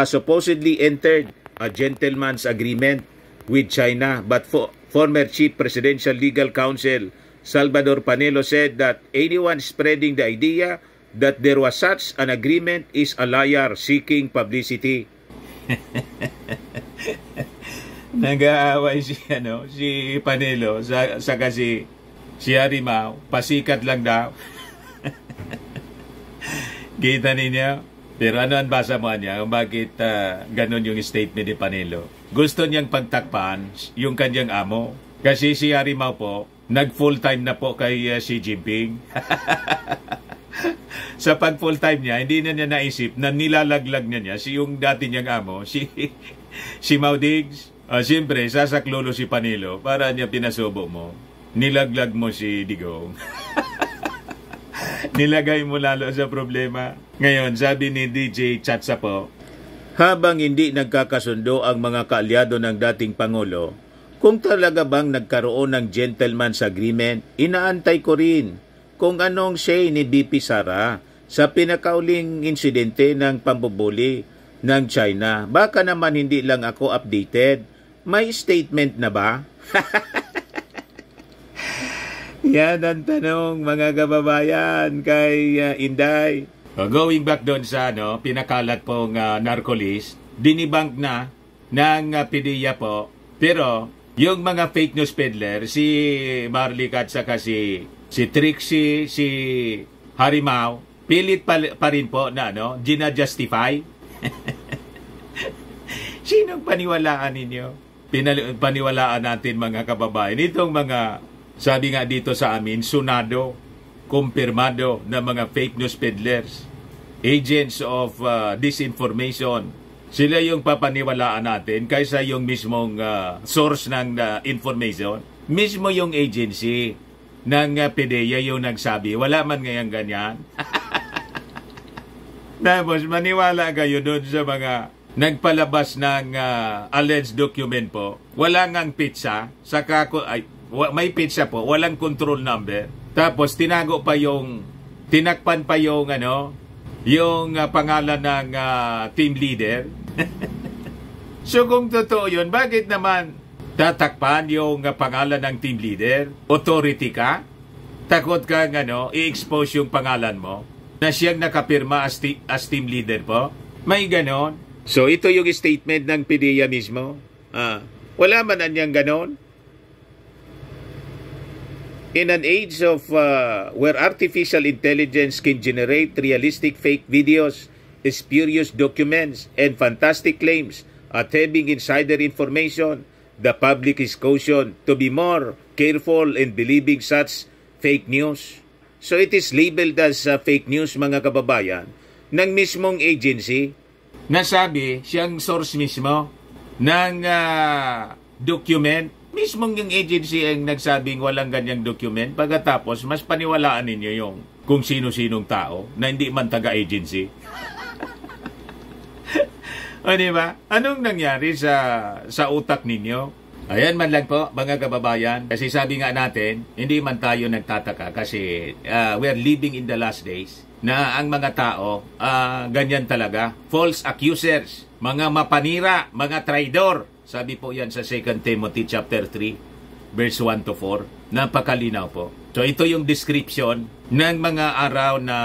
supposedly entered a gentleman's agreement with China, but former chief presidential legal counsel Salvador Panelo said that anyone spreading the idea that there was such an agreement is a liar seeking publicity. Nag-aaway si Panelo sa kasi si Harimao, pasikat lang daw. Kita ninyo? Pero ano ang basa mo niya? Bakit ganun yung statement ni Panelo? Gusto niyang pagtakpan yung kanyang amo. Kasi si Harimao po, nag-full-time na po kay Xi Jinping. Sa pag full-time niya, hindi na niya naisip na nilalaglag niya si yung dati niyang amo, si Mao Diggs. Siyempre, sasaklolo si Panelo para niya pinasubo mo. Nilaglag mo si Digong. Nilagay mo lalo sa problema. Ngayon, sabi ni DJ Chatsa po, habang hindi nagkakasundo ang mga kaalyado ng dating Pangulo, kung talaga bang nagkaroon ng gentleman's agreement, inaantay ko rin kung anong say ni BP Sara sa pinakauling insidente ng pambubuli ng China. Baka naman hindi lang ako updated. May statement na ba? Yan ang tanong mga kababayan kay Inday. Going back doon sa pinakalat pong narco-list, dinibunk na ng PDEA po. Pero yung mga fake news peddler, si Marlic at saka si Trixie, si Harimao, pilit pa rin po na gina-justify. Sinong paniwalaan ninyo? Paniwalaan natin mga kababayan. Itong mga, sabi nga dito sa amin, sunado, kumpirmado na mga fake news peddlers, agents of disinformation. Sila yung papaniwalaan natin kaysa yung mismong source ng information. Mismo yung agency ng PDEA yung nagsabi, wala man ngayang ganyan. Tapos maniwala kayo doon sa mga nagpalabas ng alleged document po. Wala ngang pizza, may pizza po, walang control number. Tapos tinakpan pa yung yung pangalan ng team leader. So kung totoo yun, bakit naman tatakpan yung pangalan ng team leader? Authority ka? Takot ka i-expose yung pangalan mo na siyang nakapirma as team leader po? May ganon? So ito yung statement ng PDEA mismo. Wala man anyang ganon. In an age of where artificial intelligence can generate realistic fake videos, spurious documents, and fantastic claims at having insider information, the public is cautioned to be more careful in believing such fake news. So it is labeled as fake news mga kababayan ng mismong agency. Nasabi siyang source mismo ng document. Mismong yung agency ang nagsabing walang ganyang document. Pagkatapos, mas paniwalaan ninyo yung kung sino-sinong tao na hindi man taga-agency. O diba? Anong nangyari sa utak ninyo? Ayan man lang po, mga kababayan. Kasi sabi nga natin, hindi man tayo nagtataka kasi we're living in the last days na ang mga tao, ganyan talaga. False accusers, mga mapanira, mga traidor. Sabi po yan sa 2 Timothy chapter 3, verse 1 to 4. Napakalinaw po. So ito yung description ng mga araw na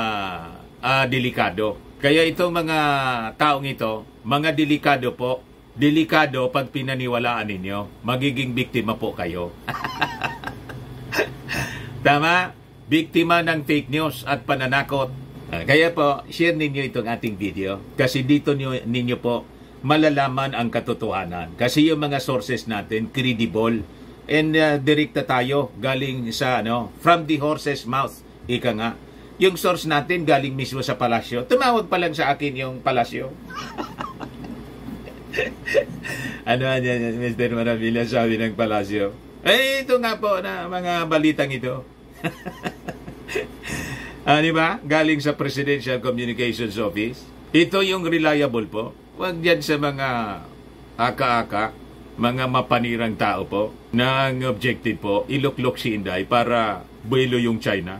delikado. Kaya itong mga taong ito, mga delikado po, delikado pag pinaniwalaan ninyo, magiging biktima po kayo. Tama? Biktima ng fake news at pananakot. Kaya po, share ninyo itong ating video kasi dito ninyo po malalaman ang katotohanan. Kasi yung mga sources natin, credible. And direkta tayo galing sa, from the horse's mouth. Ika nga. Yung source natin galing mismo sa palasyo. Tumawag pa lang sa akin yung palasyo. Ano yan, Mr. Maravilla, sabi ng palasyo? Ito nga po na mga balitang ito. Di ba? Galing sa Presidential Communications Office. Ito yung reliable po. Huwag dyan sa mga aka-aka, mga mapanirang tao po, na ang objective po, iluklok si Inday para buwelo yung China.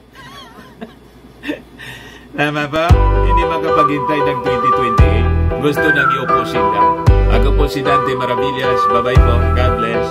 Tama ba? Hindi makapaghintay ng 2028. Gusto nang i-opposin lang. Ako po si Dante Maravillas. Bye-bye po. God bless.